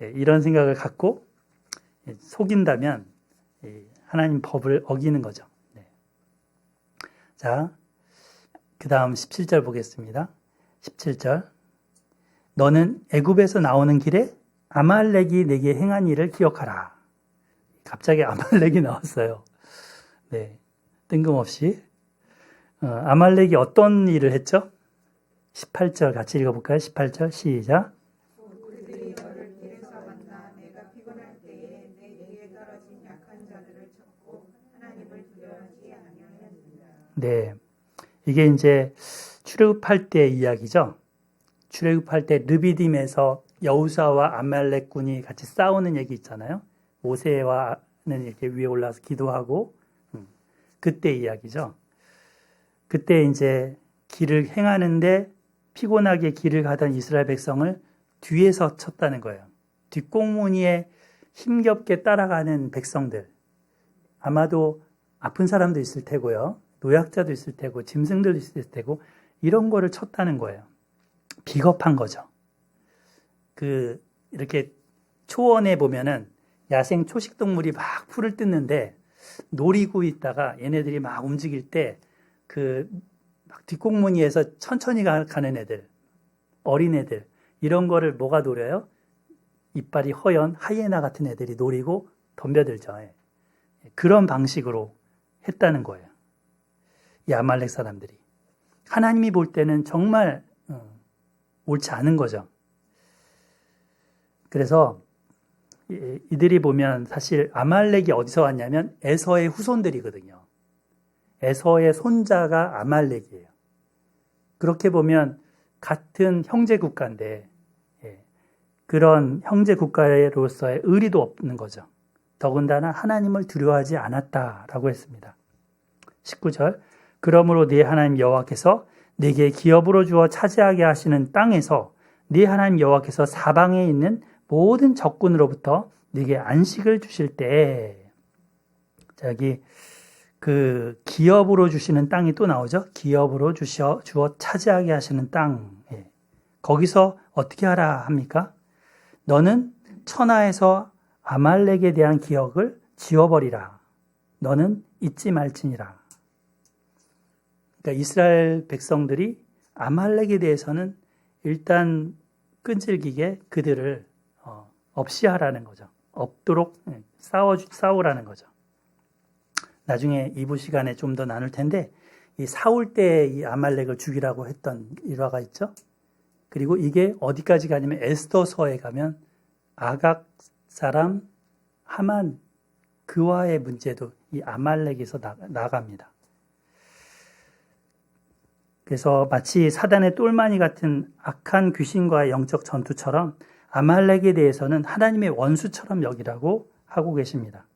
이런 생각을 갖고 속인다면 하나님 법을 어기는 거죠. 자, 그 다음 17절 보겠습니다. 17절. 너는 애굽에서 나오는 길에 아말렉이 내게 행한 일을 기억하라. 갑자기 아말렉이 나왔어요. 네, 뜬금없이. 아말렉이 어떤 일을 했죠? 18절 같이 읽어볼까요? 18절 시작. 그들이 너를 길에서 만나 내가 피곤할 때에 내게 떨어진 약한 자들을 쳤고 하나님을 두려워하지 아니하였느니라. 네, 이게 이제 출애굽할 때 이야기죠. 출애굽할 때 르비딤에서 여호수아와 아말렉군이 같이 싸우는 얘기 있잖아요. 모세와는 이렇게 위에 올라서 기도하고 그때 이야기죠. 그때 이제 길을 행하는데 피곤하게 길을 가던 이스라엘 백성을 뒤에서 쳤다는 거예요. 뒷공무니에 힘겹게 따라가는 백성들. 아마도 아픈 사람도 있을 테고요. 노약자도 있을 테고 짐승들도 있을 테고 이런 거를 쳤다는 거예요. 비겁한 거죠. 이렇게 초원에 보면은 야생 초식동물이 막 풀을 뜯는데 노리고 있다가 얘네들이 막 움직일 때 막 뒷공무니에서 천천히 가는 애들, 어린애들, 이런 거를 뭐가 노려요? 이빨이 허연 하이에나 같은 애들이 노리고 덤벼들죠. 그런 방식으로 했다는 거예요. 이 아말렉 사람들이. 하나님이 볼 때는 정말 옳지 않은 거죠. 그래서 이들이 보면 사실 아말렉이 어디서 왔냐면 에서의 후손들이거든요. 에서의 손자가 아말렉이에요. 그렇게 보면 같은 형제 국가인데 그런 형제 국가로서의 의리도 없는 거죠. 더군다나 하나님을 두려워하지 않았다라고 했습니다. 19절 그러므로 네 하나님 여호와께서 네게 기업으로 주어 차지하게 하시는 땅에서 네 하나님 여호와께서 사방에 있는 모든 적군으로부터 네게 안식을 주실 때, 자, 여기 기업으로 주시는 땅이 또 나오죠. 기업으로 주어 차지하게 하시는 땅. 거기서 어떻게 하라 합니까? 너는 천하에서 아말렉에 대한 기억을 지워버리라. 너는 잊지 말지니라. 그러니까 이스라엘 백성들이 아말렉에 대해서는 일단 끈질기게 그들을 없이 하라는 거죠. 없도록 싸우라는 거죠. 나중에 2부 시간에 좀 더 나눌 텐데 이 사울 때 이 아말렉을 죽이라고 했던 일화가 있죠. 그리고 이게 어디까지 가냐면 에스더서에 가면 아각 사람 하만 그와의 문제도 이 아말렉에서 나갑니다. 그래서 마치 사단의 똘마니 같은 악한 귀신과의 영적 전투처럼 아말렉에 대해서는 하나님의 원수처럼 여기라고 하고 계십니다.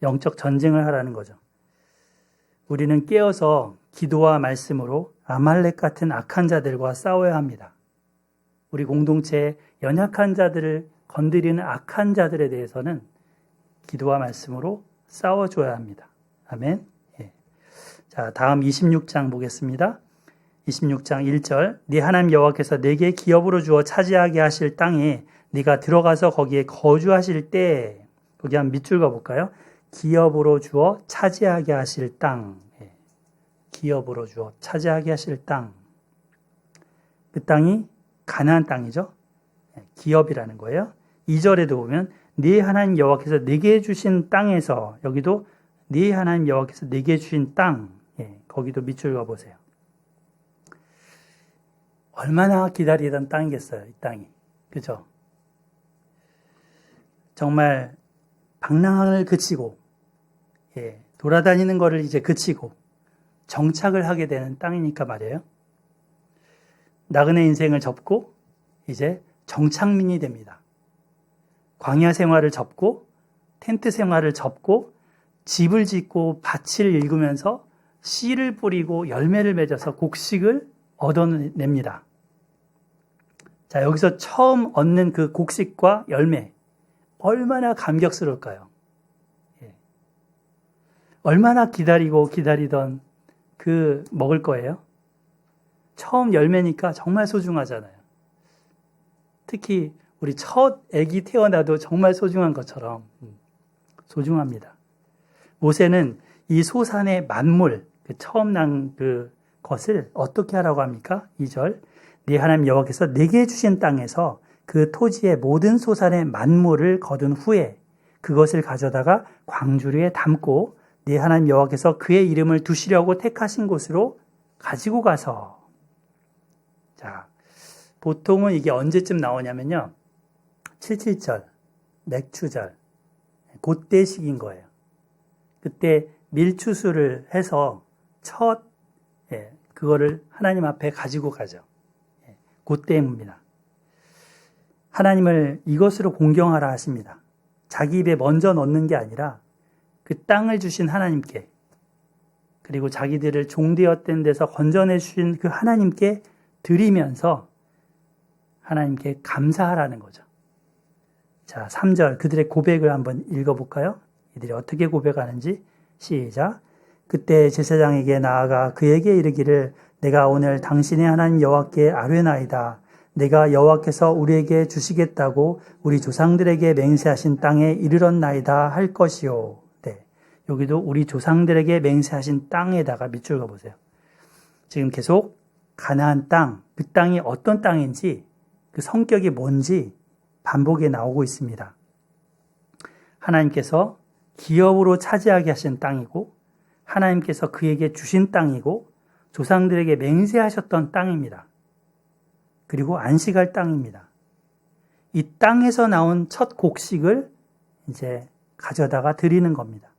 영적 전쟁을 하라는 거죠. 우리는 깨어서 기도와 말씀으로 아말렉 같은 악한 자들과 싸워야 합니다. 우리 공동체의 연약한 자들을 건드리는 악한 자들에 대해서는 기도와 말씀으로 싸워줘야 합니다. 아멘. 자, 다음 26장 보겠습니다. 26장 1절 네 하나님 여호와께서 내게 기업으로 주어 차지하게 하실 땅에 네가 들어가서 거기에 거주하실 때, 거기 한번 밑줄 그어볼까요? 기업으로 주어 차지하게 하실 땅. 기업으로 주어 차지하게 하실 땅. 그 땅이 가나안 땅이죠. 기업이라는 거예요. 2절에도 보면 네 하나님 여호와께서 내게 주신 땅에서, 여기도 네 하나님 여호와께서 내게 주신 땅. 거기도 밑줄 그어보세요. 얼마나 기다리던 땅이겠어요, 이 땅이. 그죠? 정말 방랑을 그치고, 돌아다니는 거를 이제 그치고, 정착을 하게 되는 땅이니까 말이에요. 나그네 인생을 접고, 이제 정착민이 됩니다. 광야 생활을 접고, 텐트 생활을 접고, 집을 짓고, 밭을 일구면서 씨를 뿌리고, 열매를 맺어서 곡식을 얻어냅니다. 자, 여기서 처음 얻는 그 곡식과 열매, 얼마나 감격스러울까요? 얼마나 기다리던 먹을 거예요? 처음 열매니까 정말 소중하잖아요. 특히 우리 첫 아기 태어나도 정말 소중한 것처럼 소중합니다. 모세는 이 소산의 만물, 처음 난 것을 어떻게 하라고 합니까? 2절 네 하나님 여호와께서 내게 주신 땅에서 그 토지의 모든 소산의 만물을 거둔 후에 그것을 가져다가 광주리에 담고 네 하나님 여호와께서 그의 이름을 두시려고 택하신 곳으로 가지고 가서. 자, 보통은 이게 언제쯤 나오냐면요. 77절, 맥추절, 그때 시기인 거예요. 그때 밀추수를 해서 그거를 하나님 앞에 가지고 가죠. 그때입니다. 하나님을 이것으로 공경하라 하십니다. 자기 입에 먼저 넣는 게 아니라 그 땅을 주신 하나님께, 그리고 자기들을 종되었던 데서 건져내 주신 그 하나님께 드리면서 하나님께 감사하라는 거죠. 자, 3절 그들의 고백을 한번 읽어볼까요? 이들이 어떻게 고백하는지. 시작. 그때 제사장에게 나아가 그에게 이르기를 내가 오늘 당신의 하나님 여호와께 아뢰나이다. 내가 여호와께서 우리에게 주시겠다고 우리 조상들에게 맹세하신 땅에 이르렀나이다 할 것이요. 네, 여기도 우리 조상들에게 맹세하신 땅에다가 밑줄 그어보세요. 지금 계속 가나안 땅, 그 땅이 어떤 땅인지, 그 성격이 뭔지 반복에 나오고 있습니다. 하나님께서 기업으로 차지하게 하신 땅이고, 하나님께서 그에게 주신 땅이고, 조상들에게 맹세하셨던 땅입니다. 그리고 안식할 땅입니다. 이 땅에서 나온 첫 곡식을 이제 가져다가 드리는 겁니다.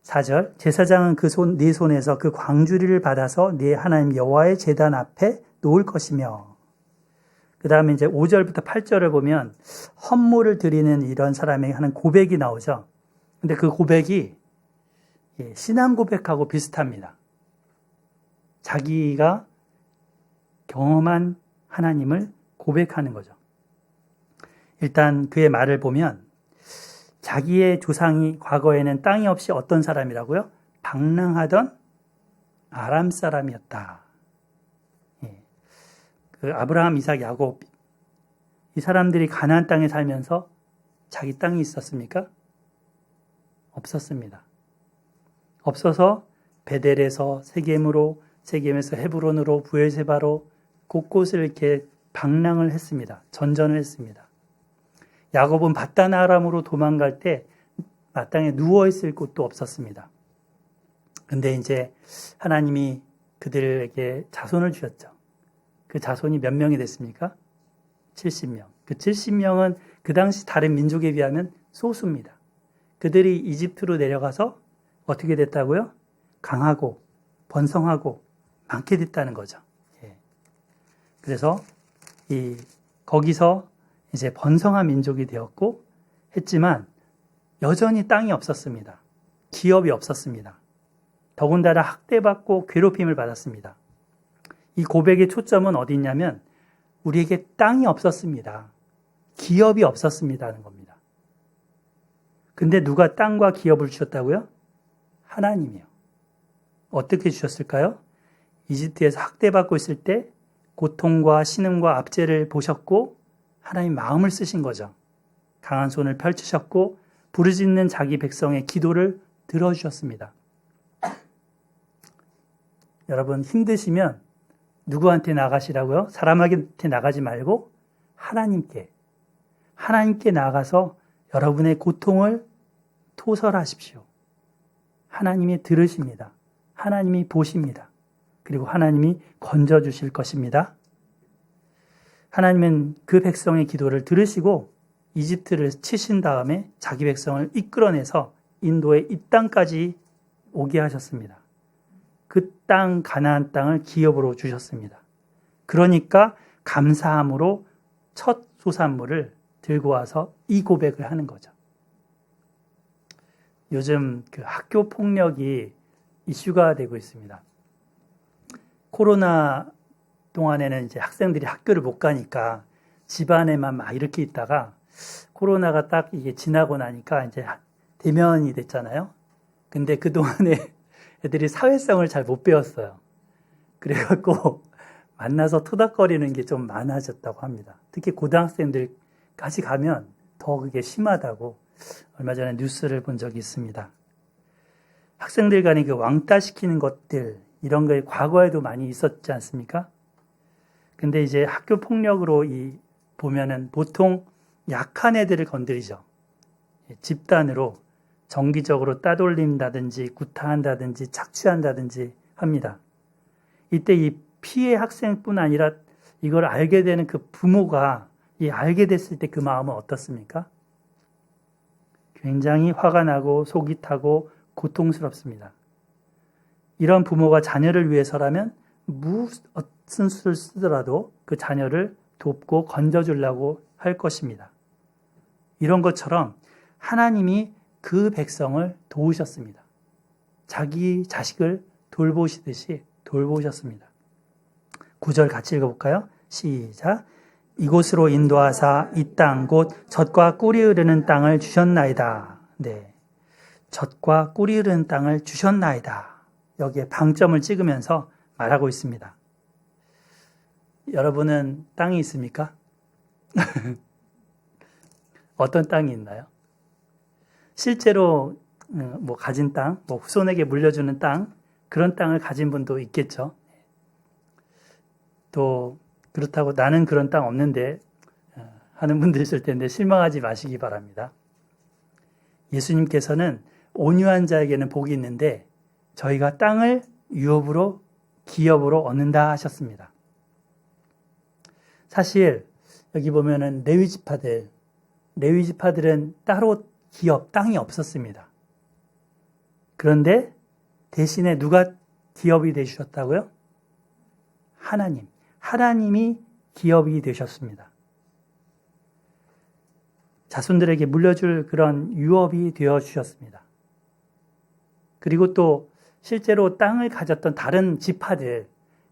4절 제사장은 네 손에서 그 광주리를 받아서 네 하나님 여호와의 제단 앞에 놓을 것이며, 그 다음에 이제 5절부터 8절을 보면 헌물을 드리는 이런 사람에게 하는 고백이 나오죠. 근데 그 고백이 신앙 고백하고 비슷합니다. 자기가 경험한 하나님을 고백하는 거죠. 일단 그의 말을 보면 자기의 조상이 과거에는 땅이 없이 어떤 사람이라고요? 방랑하던 아람 사람이었다. 그 아브라함, 이삭, 야곱, 이 사람들이 가나안 땅에 살면서 자기 땅이 있었습니까? 없었습니다. 없어서 베델에서 세겜으로, 세겜에서 헤브론으로, 부엘세바로 곳곳을 이렇게 방랑을 했습니다. 전전을 했습니다. 야곱은 바단 아람으로 도망갈 때 마땅히 누워있을 곳도 없었습니다. 근데 이제 하나님이 그들에게 자손을 주셨죠. 그 자손이 몇 명이 됐습니까? 70명. 그 70명은 그 당시 다른 민족에 비하면 소수입니다. 그들이 이집트로 내려가서 어떻게 됐다고요? 강하고 번성하고 많게 됐다는 거죠. 그래서 거기서 이제 번성한 민족이 되었고 했지만 여전히 땅이 없었습니다. 기업이 없었습니다. 더군다나 학대받고 괴롭힘을 받았습니다. 이 고백의 초점은 어디 있냐면 우리에게 땅이 없었습니다. 기업이 없었습니다는 겁니다. 근데 누가 땅과 기업을 주셨다고요? 하나님이요. 어떻게 주셨을까요? 이집트에서 학대받고 있을 때 고통과 신음과 압제를 보셨고 하나님 마음을 쓰신 거죠. 강한 손을 펼치셨고 부르짖는 자기 백성의 기도를 들어주셨습니다. 여러분 힘드시면 누구한테 나가시라고요? 사람한테 나가지 말고 하나님께 나가서 여러분의 고통을 토설하십시오. 하나님이 들으십니다. 하나님이 보십니다. 그리고 하나님이 건져주실 것입니다. 하나님은 그 백성의 기도를 들으시고 이집트를 치신 다음에 자기 백성을 이끌어내서 인도의 이 땅까지 오게 하셨습니다. 그 땅, 가나안 땅을 기업으로 주셨습니다. 그러니까 감사함으로 첫 소산물을 들고 와서 이 고백을 하는 거죠. 요즘 그 학교 폭력이 이슈가 되고 있습니다. 코로나 동안에는 이제 학생들이 학교를 못 가니까 집안에만 막 이렇게 있다가 코로나가 딱 이게 지나고 나니까 이제 대면이 됐잖아요. 근데 그동안에 애들이 사회성을 잘 못 배웠어요. 그래갖고 만나서 토닥거리는 게 좀 많아졌다고 합니다. 특히 고등학생들까지 가면 더 그게 심하다고 얼마 전에 뉴스를 본 적이 있습니다. 학생들 간에 그 왕따시키는 것들, 이런 게 과거에도 많이 있었지 않습니까? 근데 이제 학교 폭력으로 보면은 보통 약한 애들을 건드리죠. 집단으로 정기적으로 따돌린다든지 구타한다든지 착취한다든지 합니다. 이때 이 피해 학생뿐 아니라 이걸 알게 되는 그 부모가 알게 됐을 때 그 마음은 어떻습니까? 굉장히 화가 나고 속이 타고 고통스럽습니다. 이런 부모가 자녀를 위해서라면 무슨 수를 쓰더라도 그 자녀를 돕고 건져주려고 할 것입니다. 이런 것처럼 하나님이 그 백성을 도우셨습니다. 자기 자식을 돌보시듯이 돌보셨습니다. 9절 같이 읽어볼까요? 시작. 이곳으로 인도하사 이 땅 곧 젖과 꿀이 흐르는 땅을 주셨나이다. 네, 젖과 꿀이 흐르는 땅을 주셨나이다. 여기에 방점을 찍으면서 말하고 있습니다. 여러분은 땅이 있습니까? 어떤 땅이 있나요? 실제로 가진 땅, 후손에게 물려주는 땅, 그런 땅을 가진 분도 있겠죠. 또 그렇다고 나는 그런 땅 없는데 하는 분도 있을 텐데 실망하지 마시기 바랍니다. 예수님께서는 온유한 자에게는 복이 있는데 저희가 땅을 유업으로 기업으로 얻는다 하셨습니다. 사실 여기 보면은 레위 지파들은 따로 기업, 땅이 없었습니다. 그런데 대신에 누가 기업이 되셨다고요? 하나님이 기업이 되셨습니다. 자손들에게 물려줄 그런 유업이 되어주셨습니다. 그리고 또 실제로 땅을 가졌던 다른 지파들,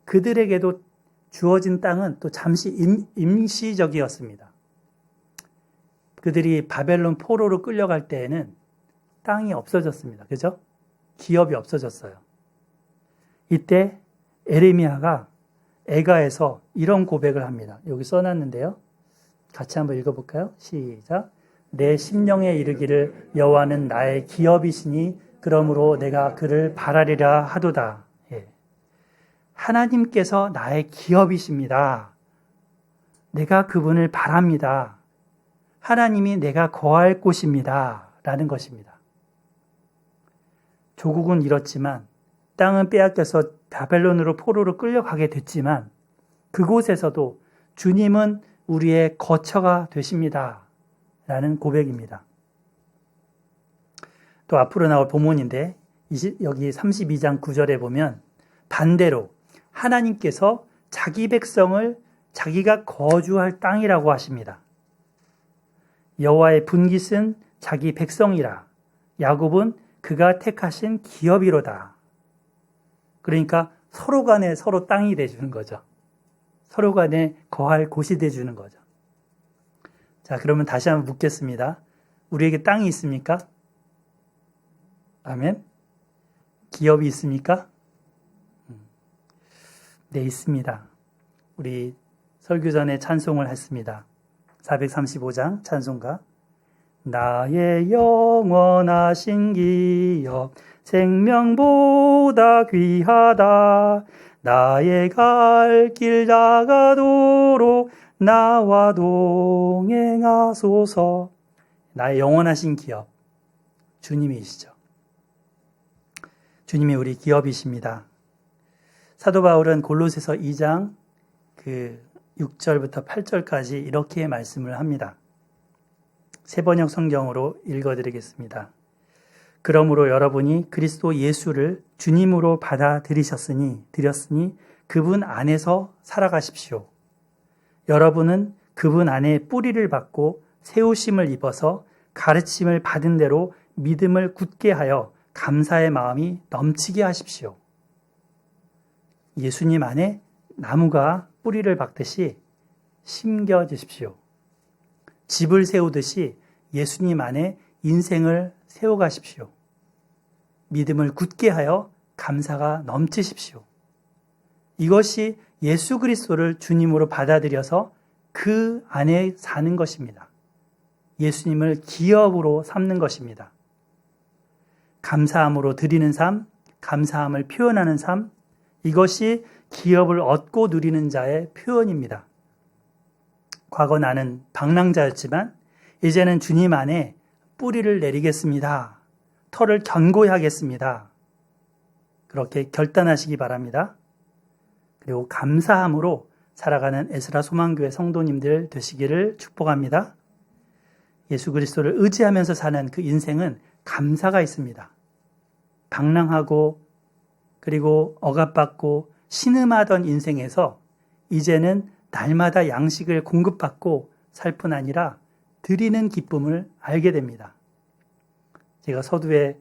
그들에게도 주어진 땅은 또 잠시 임시적이었습니다. 그들이 바벨론 포로로 끌려갈 때에는 땅이 없어졌습니다. 그죠? 기업이 없어졌어요. 이때 에레미야가 애가에서 이런 고백을 합니다. 여기 써놨는데요. 같이 한번 읽어볼까요? 시작. 내 심령에 이르기를 여호와는 나의 기업이시니 그러므로 내가 그를 바라리라 하도다. 예. 하나님께서 나의 기업이십니다. 내가 그분을 바랍니다. 하나님이 내가 거할 곳입니다. 라는 것입니다. 조국은 잃었지만 땅은 빼앗겨서 바벨론으로 포로로 끌려가게 됐지만 그곳에서도 주님은 우리의 거처가 되십니다. 라는 고백입니다. 또 앞으로 나올 본문인데 여기 32장 9절에 보면 반대로 하나님께서 자기 백성을 자기가 거주할 땅이라고 하십니다. 여호와의 분깃은 자기 백성이라 야곱은 그가 택하신 기업이로다. 그러니까 서로 간에 서로 땅이 되주는 거죠. 서로 간에 거할 곳이 되주는 거죠. 자, 그러면 다시 한번 묻겠습니다. 우리에게 땅이 있습니까? 아멘. 기업이 있습니까? 네, 있습니다. 우리 설교 전에 찬송을 했습니다. 435장 찬송가. 나의 영원하신 기업 생명보다 귀하다. 나의 갈 길 다가도록 나와 동행하소서. 나의 영원하신 기업 주님이시죠. 주님이 우리 기업이십니다. 사도 바울은 골로새서 2장 6절부터 8절까지 이렇게 말씀을 합니다. 세번역 성경으로 읽어드리겠습니다. 그러므로 여러분이 그리스도 예수를 주님으로 받아들였으니 그분 안에서 살아가십시오. 여러분은 그분 안에 뿌리를 받고 세우심을 입어서 가르침을 받은 대로 믿음을 굳게 하여 감사의 마음이 넘치게 하십시오. 예수님 안에 나무가 뿌리를 박듯이 심겨지십시오. 집을 세우듯이 예수님 안에 인생을 세워가십시오. 믿음을 굳게 하여 감사가 넘치십시오. 이것이 예수 그리스도를 주님으로 받아들여서 그 안에 사는 것입니다. 예수님을 기업으로 삼는 것입니다. 감사함으로 드리는 삶, 감사함을 표현하는 삶, 이것이 기업을 얻고 누리는 자의 표현입니다. 과거 나는 방랑자였지만 이제는 주님 안에 뿌리를 내리겠습니다. 터를 견고히 하겠습니다. 그렇게 결단하시기 바랍니다. 그리고 감사함으로 살아가는 에스라 소망교회 성도님들 되시기를 축복합니다. 예수 그리스도를 의지하면서 사는 그 인생은 감사가 있습니다. 방랑하고 그리고 억압받고 신음하던 인생에서 이제는 날마다 양식을 공급받고 살 뿐 아니라 드리는 기쁨을 알게 됩니다. 제가 서두에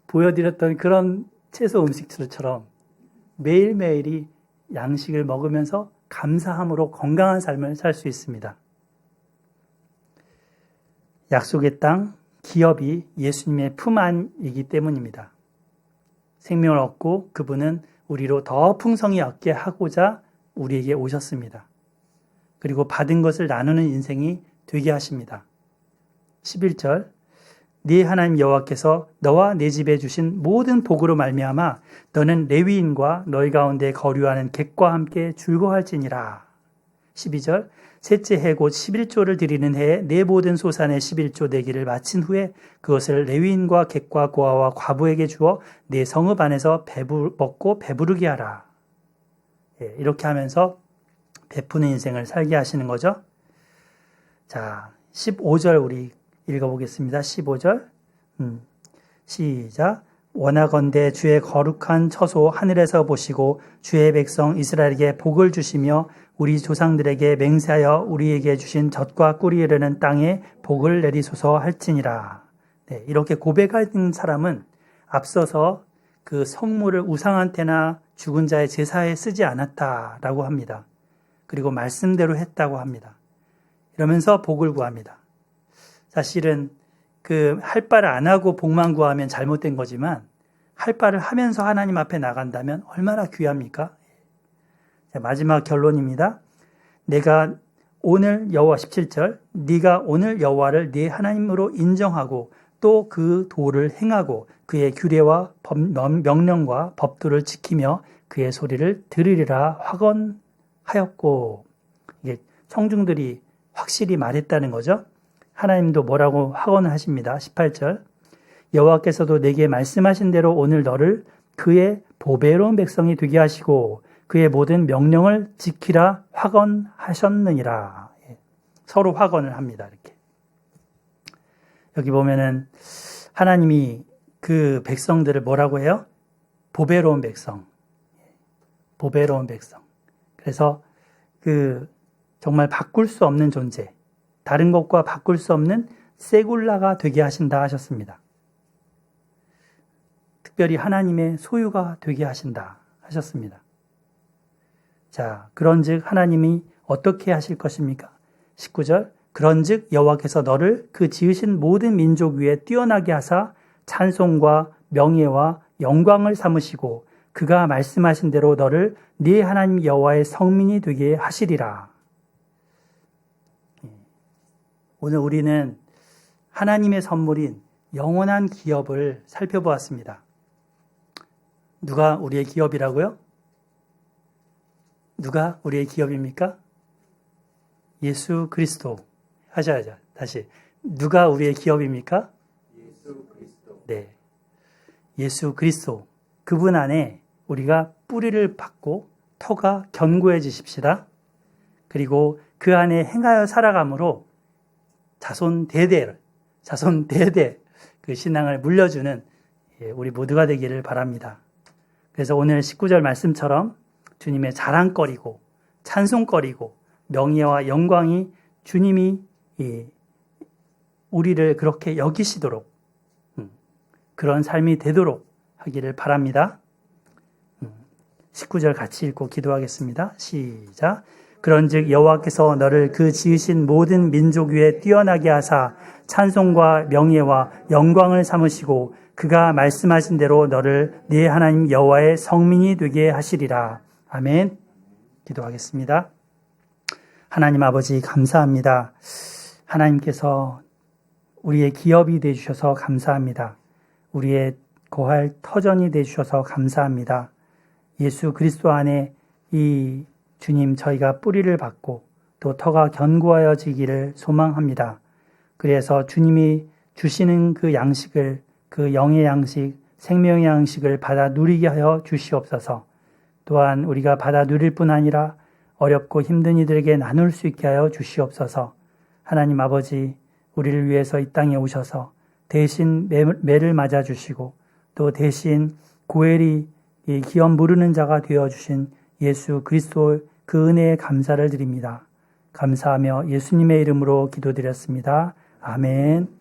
보여드렸던 그런 채소 음식처럼 매일매일이 양식을 먹으면서 감사함으로 건강한 삶을 살 수 있습니다. 약속의 땅, 기업이 예수님의 품 안이기 때문입니다. 생명을 얻고 그분은 우리로 더 풍성히 얻게 하고자 우리에게 오셨습니다. 그리고 받은 것을 나누는 인생이 되게 하십니다. 11절 네 하나님 여호와께서 너와 네 집에 주신 모든 복으로 말미암아 너는 레위인과 너희 가운데 거류하는 객과 함께 즐거워할지니라. 12절 셋째 해 곧 11조를 드리는 해에 내 모든 소산의 11조 내기를 마친 후에 그것을 레위인과 객과 고아와 과부에게 주어 내 성읍 안에서 먹고 배부르게 하라. 이렇게 하면서 베푸는 인생을 살게 하시는 거죠. 자, 15절 우리 읽어보겠습니다. 15절 시작. 원하건대 주의 거룩한 처소 하늘에서 보시고 주의 백성 이스라엘에게 복을 주시며 우리 조상들에게 맹세하여 우리에게 주신 젖과 꿀이 흐르는 땅에 복을 내리소서 할지니라. 네, 이렇게 고백하는 사람은 앞서서 그 성물을 우상한테나 죽은 자의 제사에 쓰지 않았다라고 합니다. 그리고 말씀대로 했다고 합니다. 이러면서 복을 구합니다. 사실은 그 할 바를 안 하고 복만 구하면 잘못된 거지만 할 바를 하면서 하나님 앞에 나간다면 얼마나 귀합니까? 자, 마지막 결론입니다. 내가 오늘 여호와 17절 네가 오늘 여호와를 네 하나님으로 인정하고 또 그 도를 행하고 그의 규례와 명령과 법도를 지키며 그의 소리를 들으리라 확언하였고 이게 청중들이 확실히 말했다는 거죠. 하나님도 뭐라고 확언을 하십니다. 18절 여호와께서도 내게 말씀하신 대로 오늘 너를 그의 보배로운 백성이 되게 하시고 그의 모든 명령을 지키라 확언하셨느니라. 서로 확언을 합니다. 이렇게. 여기 보면은 하나님이 그 백성들을 뭐라고 해요? 보배로운 백성. 보배로운 백성. 그래서 그 정말 바꿀 수 없는 존재, 다른 것과 바꿀 수 없는 세굴라가 되게 하신다 하셨습니다. 특별히 하나님의 소유가 되게 하신다 하셨습니다. 자, 그런즉 하나님이 어떻게 하실 것입니까? 19절 그런즉 여호와께서 너를 그 지으신 모든 민족 위에 뛰어나게 하사 찬송과 명예와 영광을 삼으시고 그가 말씀하신 대로 너를 네 하나님 여호와의 성민이 되게 하시리라. 오늘 우리는 하나님의 선물인 영원한 기업을 살펴보았습니다. 누가 우리의 기업이라고요? 누가 우리의 기업입니까? 예수 그리스도. 하셔야죠. 다시. 누가 우리의 기업입니까? 예수 그리스도. 네. 예수 그리스도. 그분 안에 우리가 뿌리를 받고 터가 견고해지십시다. 그리고 그 안에 행하여 살아감으로 자손 대대 그 신앙을 물려주는 우리 모두가 되기를 바랍니다. 그래서 오늘 19절 말씀처럼 주님의 자랑거리고 찬송거리고 명예와 영광이 주님이 우리를 그렇게 여기시도록 그런 삶이 되도록 하기를 바랍니다. 19절 같이 읽고 기도하겠습니다. 시작. 그런즉 여호와께서 너를 그 지으신 모든 민족 위에 뛰어나게 하사 찬송과 명예와 영광을 삼으시고 그가 말씀하신 대로 너를 네 하나님 여호와의 성민이 되게 하시리라. 아멘. 기도하겠습니다. 하나님 아버지 감사합니다. 하나님께서 우리의 기업이 되주셔서 감사합니다. 우리의 거할 터전이 되주셔서 감사합니다. 예수 그리스도 안에 이 주님 저희가 뿌리를 받고 또 터가 견고하여지기를 소망합니다. 그래서 주님이 주시는 그 양식을, 그 영의 양식, 생명의 양식을 받아 누리게 하여 주시옵소서. 또한 우리가 받아 누릴 뿐 아니라 어렵고 힘든 이들에게 나눌 수 있게 하여 주시옵소서. 하나님 아버지, 우리를 위해서 이 땅에 오셔서 대신 매를 맞아주시고 또 대신 고엘이 이 기업 무르는 자가 되어주신 예수 그리스도 그 은혜에 감사를 드립니다. 감사하며 예수님의 이름으로 기도드렸습니다. 아멘.